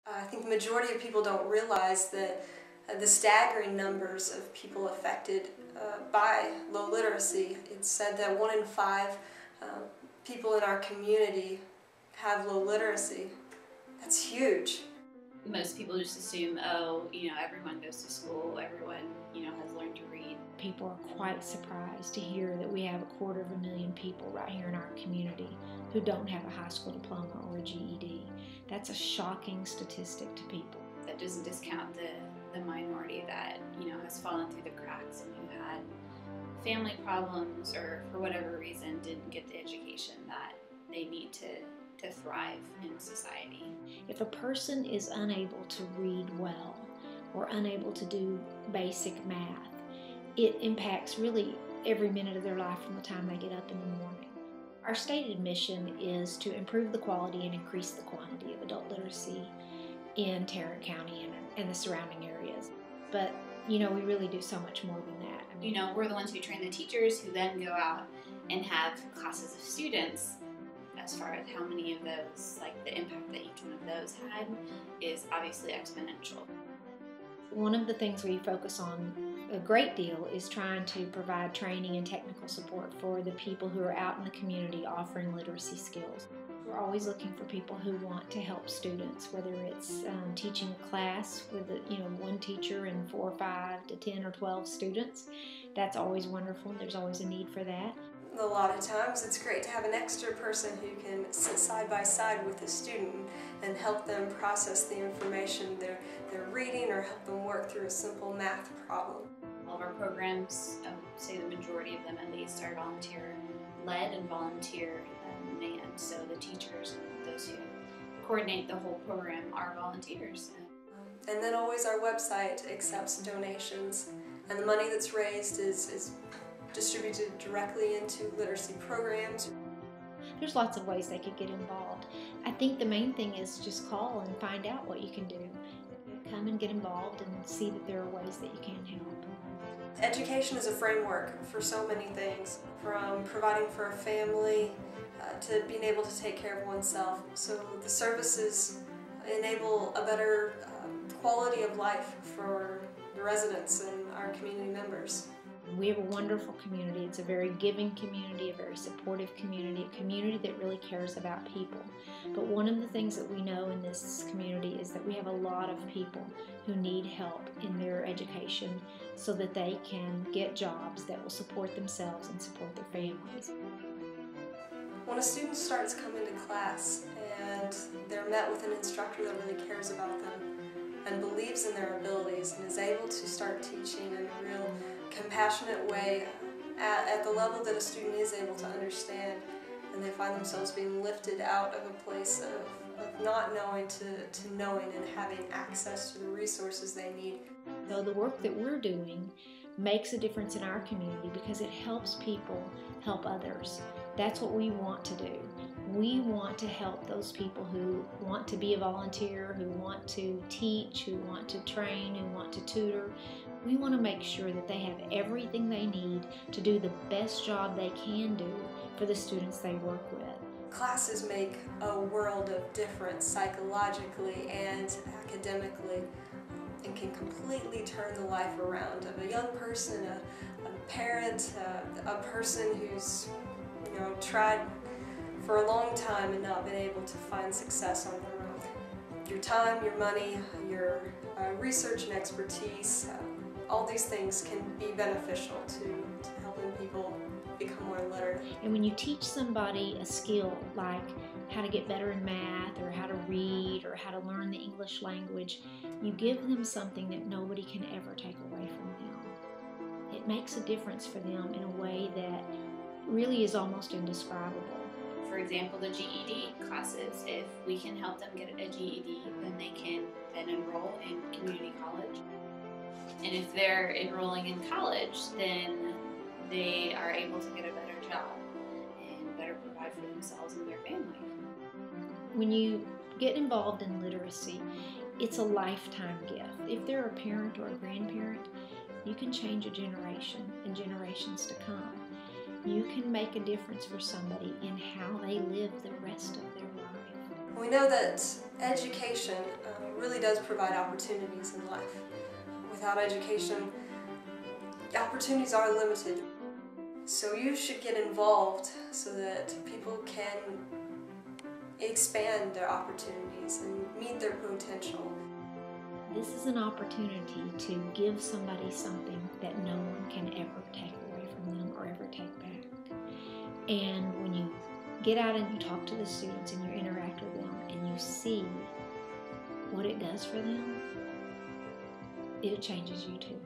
I think the majority of people don't realize that the staggering numbers of people affected by low literacy. It's said that 1 in 5 people in our community have low literacy. That's huge. Most people just assume, oh, everyone goes to school, everyone, has learned to read. People are quite surprised to hear that we have 250,000 people right here in our community who don't have a high school diploma or a GED. That's a shocking statistic to people. That doesn't discount the minority that, has fallen through the cracks and who had family problems or for whatever reason didn't get the education that they need to thrive in society. If a person is unable to read well or unable to do basic math, it impacts really every minute of their life from the time they get up in the morning. Our stated mission is to improve the quality and increase the quantity of adult literacy in Tarrant County and the surrounding areas. But, we really do so much more than that. We're the ones who train the teachers who then go out and have classes of students. As far as how many of those, the impact that each one of those had, is obviously exponential. One of the things we focus on a great deal is trying to provide training and technical support for the people who are out in the community offering literacy skills. We're always looking for people who want to help students, whether it's teaching a class with one teacher and 4 or 5 to 10 or 12 students. That's always wonderful. There's always a need for that. A lot of times it's great to have an extra person who can sit side by side with the student and help them process the information they're reading or help them work through a simple math problem. All of our programs, I would say the majority of them at least, are volunteer-led and volunteer-manned. So the teachers and those who coordinate the whole program are volunteers. And then always our website accepts donations, and the money that's raised is distributed directly into literacy programs. There's lots of ways they could get involved. I think the main thing is just call and find out what you can do. Come and get involved and see that there are ways that you can help. Education is a framework for so many things, from providing for a family to being able to take care of oneself. So the services enable a better quality of life for the residents and our community members. We have a wonderful community. It's a very giving community, a very supportive community, a community that really cares about people. But one of the things that we know in this community is that we have a lot of people who need help in their education so that they can get jobs that will support themselves and support their families. When a student starts coming to class and they're met with an instructor that really cares about them and believes in their abilities and is able to start teaching in a real compassionate way at the level that a student is able to understand, and they find themselves being lifted out of a place of not knowing to knowing and having access to the resources they need. So the work that we're doing makes a difference in our community because it helps people help others. That's what we want to do. We want to help those people who want to be a volunteer, who want to teach, who want to train, who want to tutor. We want to make sure that they have everything they need to do the best job they can do for the students they work with. Classes make a world of difference psychologically and academically, and can completely turn the life around of a young person, a parent, a person who's tried for a long time and not been able to find success on their own. Your time, your money, your research and expertise, all these things can be beneficial to helping people become more literate. And when you teach somebody a skill like how to get better in math or how to read or how to learn the English language, you give them something that nobody can ever take away from them. It makes a difference for them in a way that really is almost indescribable. For example, the GED classes, if we can help them get a GED, then they can then enroll in community college. And if they're enrolling in college, then they are able to get a better job and better provide for themselves and their family. When you get involved in literacy, it's a lifetime gift. If they're a parent or a grandparent, you can change a generation and generations to come. You can make a difference for somebody in how they live the rest of their life. We know that education really does provide opportunities in life. Without education, opportunities are limited. So you should get involved so that people can expand their opportunities and meet their potential. This is an opportunity to give somebody something that no one can ever take away from them or ever take back. And when you get out and you talk to the students and you interact with them and you see what it does for them, it changes you too.